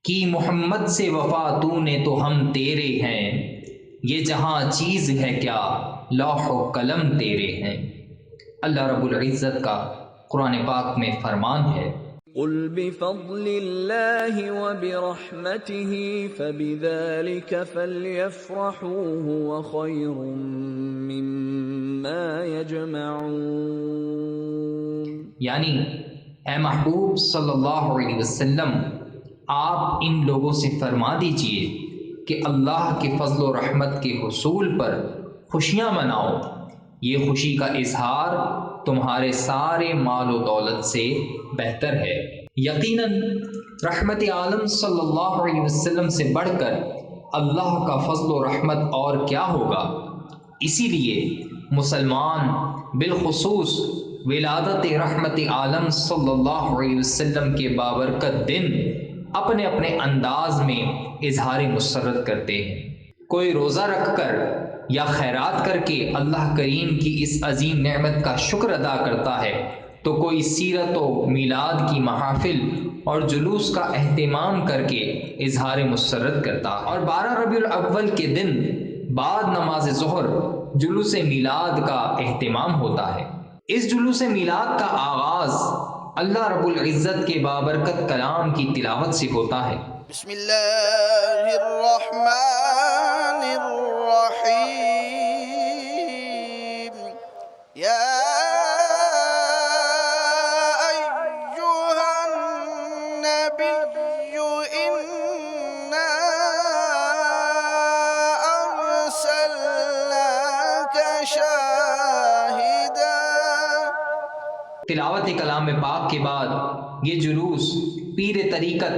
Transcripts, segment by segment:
کی محمد سے وفا تو نے تو ہم تیرے ہیں، یہ جہاں چیز ہے کیا لوح و قلم تیرے ہیں۔ اللہ رب العزت کا قرآن پاک میں فرمان ہے، قل بفضل اللہ وبرحمتہ فبذلک فلیفرحوا هو خیر مما یجمعون۔ یعنی اے محبوب صلی اللہ علیہ وسلم، آپ ان لوگوں سے فرما دیجئے کہ اللہ کے فضل و رحمت کے حصول پر خوشیاں مناؤ، یہ خوشی کا اظہار تمہارے سارے مال و دولت سے بہتر ہے۔ یقیناً رحمت عالم صلی اللہ علیہ وسلم سے بڑھ کر اللہ کا فضل و رحمت اور کیا ہوگا۔ اسی لیے مسلمان بالخصوص ولادت رحمت عالم صلی اللہ علیہ وسلم کے بابرکت دن اپنے اپنے انداز میں اظہار مسرت کرتے ہیں۔ کوئی روزہ رکھ کر یا خیرات کر کے اللہ کریم کی اس عظیم نعمت کا شکر ادا کرتا ہے، تو کوئی سیرت و میلاد کی محافل اور جلوس کا اہتمام کر کے اظہار مسرت کرتا ہے۔ اور 12 ربیع الاول کے دن بعد نماز ظہر جلوس میلاد کا اہتمام ہوتا ہے۔ اس جلوس میلاد کا آغاز اللہ رب العزت کے بابرکت کلام کی تلاوت سے ہوتا ہے۔ بسم اللہ الرحمن الرحیم، یا ایہا النبی انا ارسلناک شاہدا۔ تلاوت کلام پاک کے بعد یہ جلوس پیر طریقت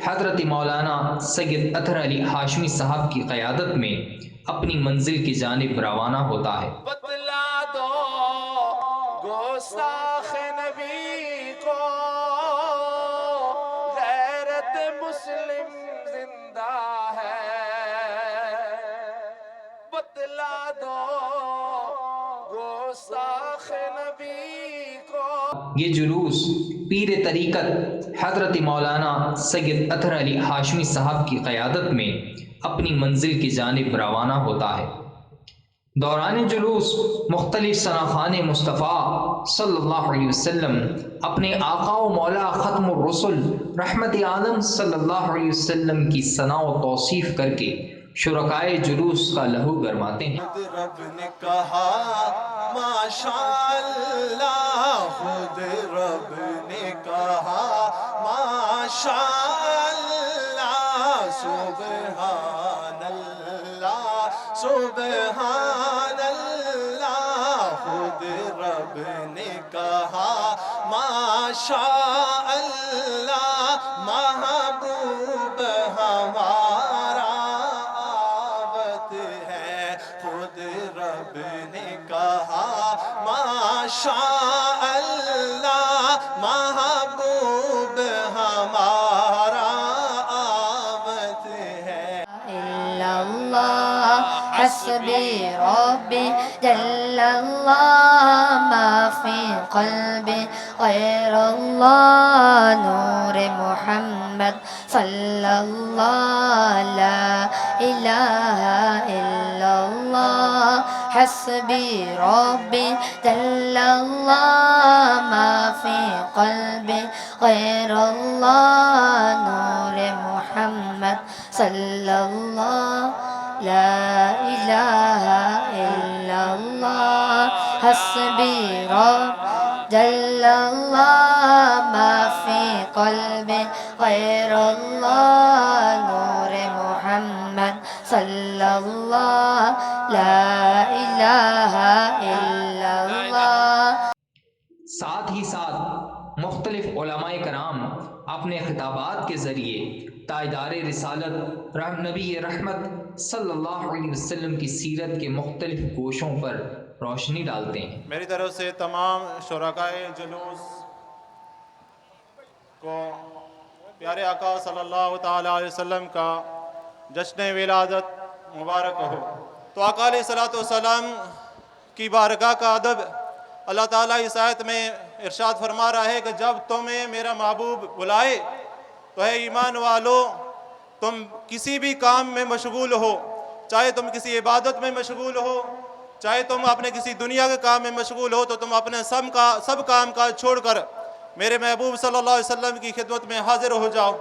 حضرت مولانا سید اطہر علی ہاشمی صاحب کی قیادت میں اپنی منزل کی جانب روانہ ہوتا ہے۔ بتلا دو گستاخ نبی کو غیرت مسلم زندہ ہے، بتلا دو گستاخ نبی کو۔ یہ جلوس پیر طریقت حضرت مولانا سید اطہر علی ہاشمی صاحب کی قیادت میں اپنی منزل کی جانب روانہ ہوتا ہے۔ دوران جلوس مختلف ثناخوان مصطفیٰ صلی اللہ علیہ وسلم اپنے آقا و مولا ختم الرسل رحمت عالم صلی اللہ علیہ وسلم کی ثنا و توصیف کر کے شرکائے جلوس کا لہو گرماتے ہیں۔ خود رب نے کہا ماشاءاللہ، خود رب نے کہا ماشاءاللہ، سبحان اللہ سبحان اللہ، خود رب نے کہا ماشاءاللہ، محبوب ہمارا آبد ہے، خود رب نے کہا ماشاءاللہ، محبوب ہمارا آبد ہے۔ إلا الله حسبي ربي جل الله، ما في قلبي غير الله، نور محمد صلى الله، لا إله إلا الله حسبي ربي جل الله، ما في قلبي غير الله، نور محمد صلى الله، لا إله إلا الله حسبي ربي جل الله، ما في قلبي غير الله، نور محمد صلى الله، لا إله إلا الله۔ ساتھ ہی ساتھ مختلف علماء کرام اپنے خطابات کے ذریعے تاجدار رسالت نبی رحمت صلی اللہ علیہ وسلم کی سیرت کے مختلف گوشوں پر روشنی ڈالتے ہیں۔ میری طرف سے تمام شرکائے جلوس کو پیارے آقا صلی اللہ تعالیٰ علیہ وسلم کا جشن ولادت مبارک ہو۔ تو آقا علیہ السلام کی بارگاہ کا ادب اللہ تعالیٰ اس آیت میں ارشاد فرما رہا ہے کہ جب تمہیں میرا محبوب بلائے تو ہے ایمان والو تم کسی بھی کام میں مشغول ہو، چاہے تم کسی عبادت میں مشغول ہو، چاہے تم اپنے کسی دنیا کے کام میں مشغول ہو، تو تم اپنے سب کام کاج چھوڑ کر میرے محبوب صلی اللہ علیہ وسلم کی خدمت میں حاضر ہو جاؤ۔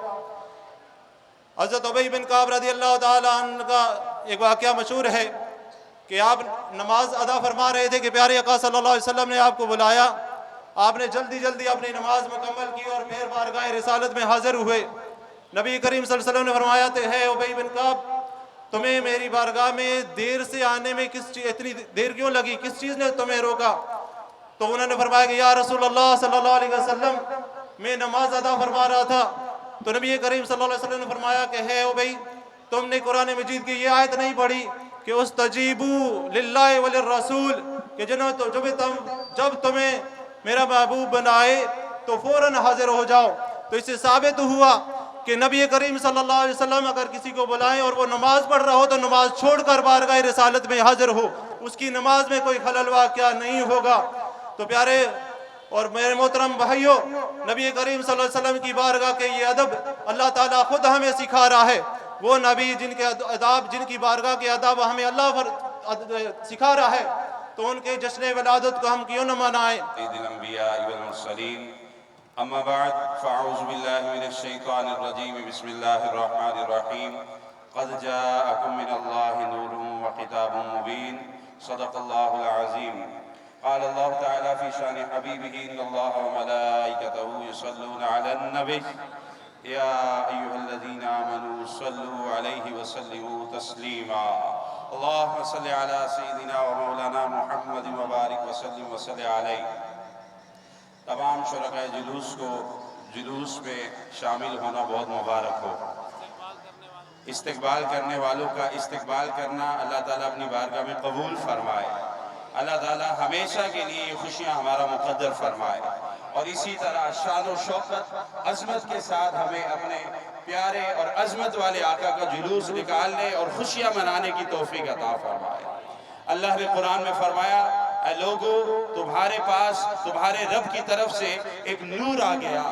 حضرت ابی بن کعب رضی اللہ تعالیٰ عنہ کا ایک واقعہ مشہور ہے کہ آپ نماز ادا فرما رہے تھے کہ پیارے آقا صلی اللہ علیہ وسلم نے آپ کو بلایا، آپ نے جلدی جلدی اپنی نماز مکمل کی اور پھر بارگاہ رسالت میں حاضر ہوئے۔ نبی کریم صلی اللہ علیہ وسلم نے فرمایا ہے ابی بن کعب، تمہیں میری بارگاہ میں دیر سے آنے میں اتنی دیر کیوں لگی، کس چیز نے تمہیں روکا؟ تو انہوں نے فرمایا کہ یا رسول اللہ صلی اللہ علیہ وسلم، میں نماز ادا فرما رہا تھا۔ تو نبی کریم صلی اللہ علیہ وسلم نے فرمایا کہ ہے ابی، تم نے قرآن مجید کی یہ آیت نہیں پڑھی کہ استجیبوا للہ وللرسول، کہ جب تمہیں میرا محبوب بنائے تو فوراً حاضر ہو جاؤ۔ تو اس سے ثابت ہوا کہ نبی کریم صلی اللہ علیہ وسلم اگر کسی کو بلائیں اور وہ نماز پڑھ رہا ہو تو نماز چھوڑ کر بارگاہ رسالت میں حاضر ہو، اس کی نماز میں کوئی خلل واقعہ نہیں ہوگا۔ تو پیارے اور میرے محترم بھائیوں، نبی کریم صلی اللہ علیہ وسلم کی بارگاہ کے یہ ادب اللہ تعالیٰ خود ہمیں سکھا رہا ہے۔ وہ نبی جن کی بارگاہ کے ادب ہمیں اللہ سکھا رہا ہے، تو ان کے جشن ولادت کو ہم کیوں نہ منائیں؟ سید الانبیاء والمرسلین، اما بعد فاعوذ باللہ من الشیطان الرجیم، بسم اللہ الرحمن الرحیم، قد جاءکم من اللہ نور وکتاب مبین، صدق اللہ العظیم۔ قال اللہ تعالی فی شان حبیبہ ان اللہ وملائکتہ یصلون علی النبی یا ایہا الذین آمنوا صلوا علیہ وسلموا تسلیما۔ اللہم صلی علی سیدنا و مولانا محمد مبارک وسلم وصلی علیہ۔ تمام شرکاء جلوس کو جلوس میں شامل ہونا بہت مبارک ہو۔ استقبال کرنے والوں کا استقبال کرنا اللہ تعالیٰ اپنی بارگاہ میں قبول فرمائے۔ اللہ تعالیٰ ہمیشہ کے لیے یہ خوشیاں ہمارا مقدر فرمائے، اور اسی طرح شان و شوکت عظمت کے ساتھ ہمیں اپنے پیارے اور عظمت والے آقا کا جلوس نکالنے اور خوشیاں منانے کی توفیق عطا فرمائے۔ اللہ نے قرآن میں فرمایا، اے لوگو، تمہارے پاس تمہارے رب کی طرف سے ایک نور آ گیا۔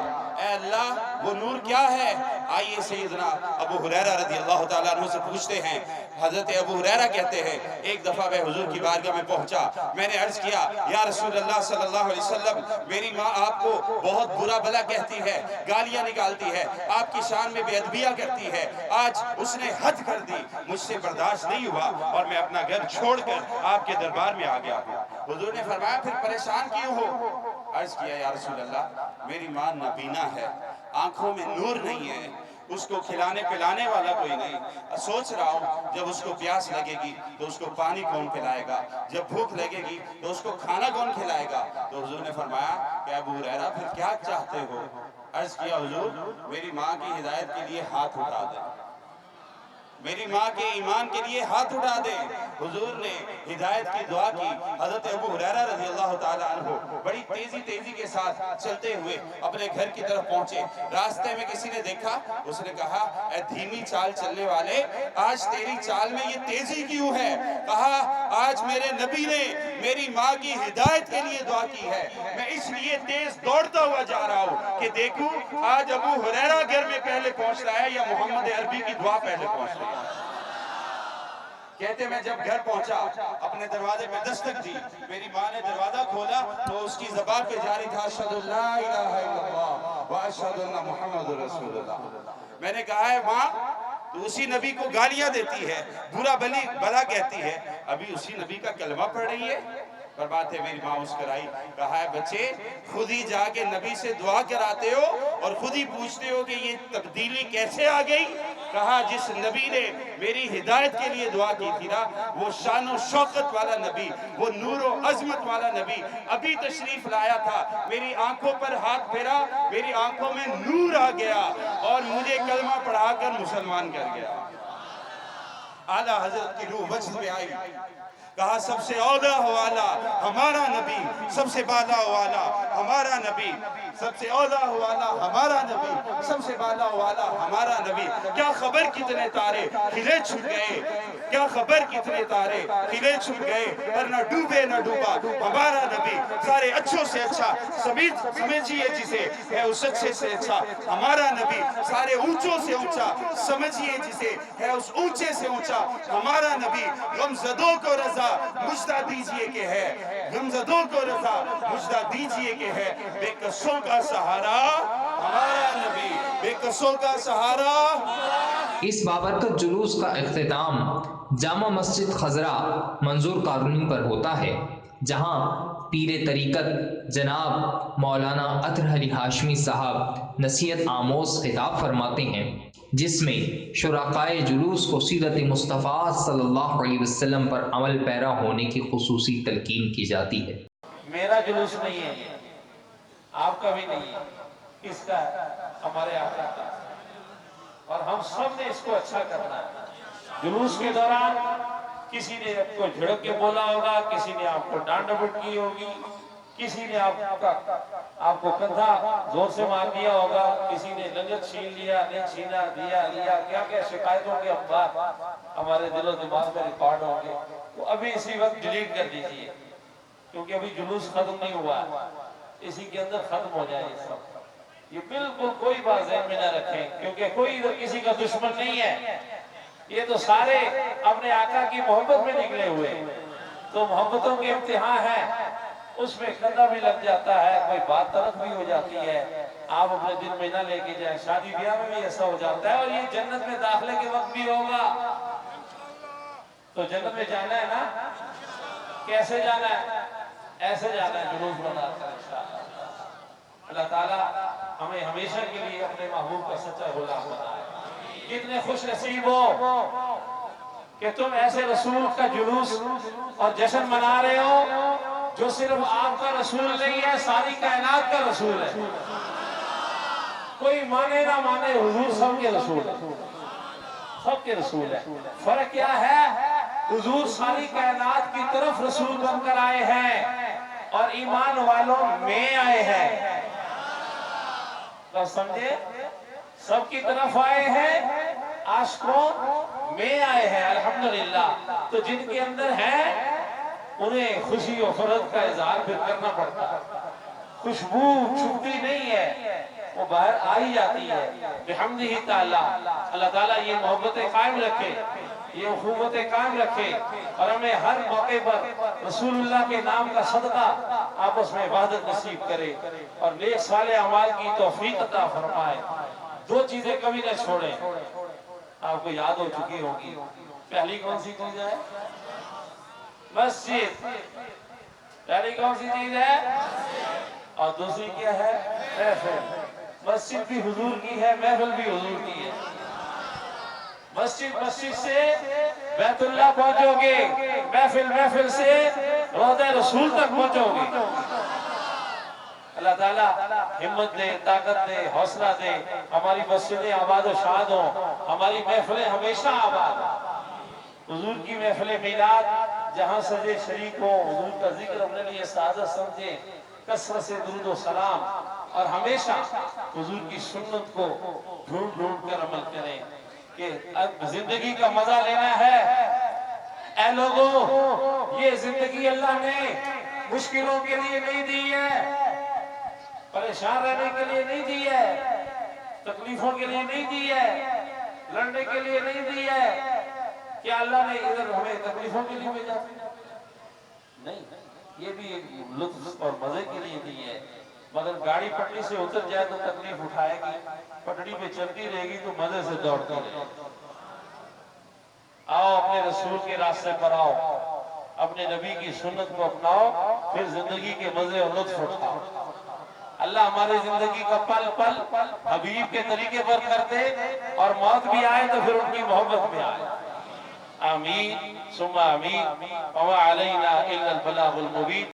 اے اللہ، وہ نور کیا ہے؟ آئیے سیدنا ابو ہریرہ رضی اللہ تعالیٰ عنہ سے پوچھتے ہیں۔ حضرت ابو ہریرہ کہتے ہیں، ایک دفعہ میں حضور کی بارگاہ میں پہنچا، میں نے عرض کیا، یا رسول اللہ صلی اللہ علیہ وسلم، میری ماں آپ کو بہت برا بھلا کہتی ہے، گالیاں نکالتی ہے، آپ کی شان میں بے ادبیہ کرتی ہے، آج اس نے حد کر دی، مجھ سے برداشت نہیں ہوا اور میں اپنا گھر چھوڑ کر آپ کے دربار میں آ گیا ہوں۔ حضور نے فرمایا، پھر پریشان کیوں ہو؟ عرض کیا، یا رسول اللہ، میری ماں نابینا ہے، آنکھوں میں نور نہیں ہے، اس کو کھلانے پلانے والا کوئی نہیں۔ سوچ رہا ہوں جب اس کو پیاس لگے گی تو اس کو پانی کون پلائے گا، جب بھوک لگے گی تو اس کو کھانا کون کھلائے گا؟ تو حضور نے فرمایا کہ ابو ہریرہ پھر کیا چاہتے ہو؟ عرض کیا، حضور میری ماں کی ہدایت کے لیے ہاتھ اٹھا دیں، میری ماں کے ایمان کے لیے ہاتھ اٹھا دیں۔ حضور نے ہدایت کی دعا کی۔ حضرت ابو ہریرہ رضی اللہ تعالیٰ عنہ بڑی تیزی کے ساتھ چلتے ہوئے اپنے گھر کی طرف پہنچے۔ راستے میں کسی نے دیکھا، اس نے کہا، اے دھیمی چال چلنے والے، آج تیری چال میں یہ تیزی کیوں ہے؟ کہا، آج میرے نبی نے میری ماں کی ہدایت کے لیے دعا کی ہے، میں اس لیے تیز دوڑتا ہوا جا رہا ہوں کہ دیکھوں آج ابو ہریرہ گھر میں پہلے پہنچ رہا ہے یا محمد عربی کی دعا پہلے پہنچ رہی ہے۔ کہتے میں جب گھر پہنچا، اپنے دروازے پہ دستک دی، میری ماں نے دروازہ کھولا تو اس کی زبان پہ جاری تھا، اشہد ان لا الہ الا اللہ و اشہد ان محمد رسول اللہ۔ میں نے کہا ہے ماں، تو اسی نبی کو گالیاں دیتی ہے، برا بھلا کہتی ہے، ابھی اسی نبی کا کلمہ پڑھ رہی ہے؟ پر بات ہے، میری ماں مسکرائی، کہا ہے بچے، خود ہی جا کے نبی سے دعا کراتے ہو اور خود ہی پوچھتے ہو کہ یہ تبدیلی کیسے آ گئی؟ کہا، جس نبی نے میری ہدایت کے لیے دعا کی تھی نا، وہ شان و شوکت والا نبی، وہ نور و عظمت والا نبی ابھی تشریف لایا تھا، میری آنکھوں پر ہاتھ پھیرا، میری آنکھوں میں نور آ گیا اور مجھے کلمہ پڑھا کر مسلمان کر گیا۔ اعلیٰ حضرت کی روح وجد میں آئی، کہا، سب سے اولیٰ والا ہمارا نبی، سب سے بالا والا ہمارا نبی، سب سے اولیٰ والا ہمارا نبی، سب سے بالا والا ہمارا نبی۔ کیا خبر کتنے تارے کھلے چھٹ گئے، کیا خبر کتنے تارے کھلے چھپ گئے پر نہ ڈوبے نہ ڈوبا ہمارا نبی، سارے اچھوں سے اچھا سمجھیے جسے ہے اس اچھے سے اچھا ہمارا نبی، سارے اونچوں سے اونچا سمجھیے جسے ہے اس اونچے سے اونچا ہمارا نبی، غمزدوں کو رضا مجدہ دیجئے کہ ہے، غمزدوں کو رضا مجدہ دیجئے کہ ہے، بے کسوں کا سہارا ہمارا نبی، بے کسوں کا سہارا۔ اس بابرکت جلوس کا اختتام جامع مسجد خضرا منظور قانونی پر ہوتا ہے، جہاں پیر طریقت جناب مولانا اطہر علی ہاشمی صاحب نصیحت آموز خطاب فرماتے ہیں، جس میں شرکائے جلوس کو سیرت مصطفیٰ صلی اللہ علیہ وسلم پر عمل پیرا ہونے کی خصوصی تلقین کی جاتی ہے۔ میرا جلوس نہیں ہے، آپ کا بھی نہیں ہے، کس کا ہے؟ ہمارے آقا کا، اور ہم سب نے اس کو اچھا کرنا ہے۔ جلوس کے دوران کسی نے آپ کو جھڑک کے بولا ہوگا، کسی نے آپ کو ڈانٹ ڈپٹ کی ہوگی، کسی نے آپ کو کندھا زور سے مار دیا ہوگا، کسی نے لنگت چھین لیا، نہیں چھینا، دیا کیا کیا شکایتوں کے اخبار ہمارے دل و دماغ میں ریکارڈ ہوں گے، تو ابھی اسی وقت ڈیلیٹ کر دیجئے، کیونکہ ابھی جلوس ختم نہیں ہوا ہے، اسی کے اندر ختم ہو جائے یہ سب۔ یہ بالکل کوئی بات ذہن میں نہ رکھیں، کیونکہ کوئی کسی کا دشمن نہیں ہے، یہ تو سارے اپنے آقا کی محبت میں نکلے ہوئے، تو محبتوں کے امتحان ہیں، اس میں کندھا بھی لگ جاتا ہے، کوئی بات تلخ بھی ہو جاتی ہے، آپ اپنے دل میں نہ لے کے جائیں، شادی بیاہ میں بھی ایسا ہو جاتا ہے، اور یہ جنت میں داخلے کے وقت بھی ہوگا۔ تو جنت میں جانا ہے نا، کیسے جانا ہے؟ ایسے جانا ہے، جلوس بنا کر انشاءاللہ۔ اللہ تعالیٰ ہمیں ہمیشہ کے لیے اپنے محبوب کا سچا غلام بنائے۔ کتنے خوش نصیب ہو کہ تم ایسے رسول کا جلوس اور جشن منا رہے ہو جو صرف آپ کا رسول نہیں ہے، ساری کائنات کا رسول ہے۔ کوئی مانے نہ مانے، حضور سب کے رسول ہے، سب کے رسول ہے۔ فرق کیا ہے؟ حضور ساری کائنات کی طرف رسول بن کر آئے ہیں اور ایمان والوں میں آئے ہیں، سمجھے؟ سب کی طرف آئے ہیں، عاشقوں میں آئے ہیں، الحمدللہ۔ تو جن کے اندر ہے انہیں خوشی و فرحت کا اظہار پھر کرنا پڑتا ہے، خوشبو چھپتی نہیں ہے، وہ باہر آئی جاتی ہے بحمدہ تعالی۔ اللہ تعالیٰ یہ محبتیں قائم رکھے، یہ اخوتیں قائم رکھے، اور ہمیں ہر موقع پر رسول اللہ کے نام کا صدقہ آپس میں وحدت نصیب کرے اور نیک صالح اعمال کی توفیق عطا فرمائے۔ دو چیزیں کبھی نہ چھوڑیں، آپ کو یاد ہو چکی ہوگی۔ پہلی کون سی چیز ہے؟ مسجد۔ پہلی کون سی چیز ہے؟ اور دوسری کیا ہے؟ محفل۔ مسجد بھی حضور کی ہے، محفل بھی حضور کی ہے۔ مسجد سے بیت اللہ پہنچو گے، محفل سے روضہ رسول تک پہنچو گے۔ اللہ تعالیٰ ہمت دے، طاقت دے، حوصلہ دے، ہماری مسجدیں آباد و شاد ہوں، ہماری محفلیں ہمیشہ آباد ہوں۔ حضور کی محفل میلاد جہاں سجے شریک ہوں، حضور کا ذکر اپنے لیے سعادت سمجھیں، کثرت سے درود و سلام، اور ہمیشہ حضور کی سنت کو ڈھونڈ ڈھونڈ کر عمل کریں کہ زندگی کا مزہ لینا ہے۔ اے لوگوں، یہ زندگی اللہ نے مشکلوں کے لیے نہیں دی ہے، پریشان رہنے کے لیے نہیں دی ہے، تکلیفوں کے لیے نہیں دی ہے، لڑنے کے لیے نہیں دی ہے۔ کیا اللہ نے ادھر ہمیں تکلیفوں کے لیے بھیجا؟ نہیں، یہ بھی ایک لطف اور مزے کے لیے دی ہے۔ مگر گاڑی پٹڑی سے اتر جائے تو تکلیف اٹھائے گی، پٹڑی پہ چلتی رہے گی تو مزے سے دوڑتی رہے گی۔ آؤ اپنے رسول کے راستے پر آؤ، اپنے نبی کی سنت کو اپناؤ، پھر زندگی کے مزے اور لطف اٹھاؤ۔ اللہ ہماری زندگی کا پل پل حبیب کے طریقے پر کر دے، اور موت بھی آئے تو پھر ان کی محبت میں آئے۔ آمین ثم آمین، وما علینا الا البلاغ المبین۔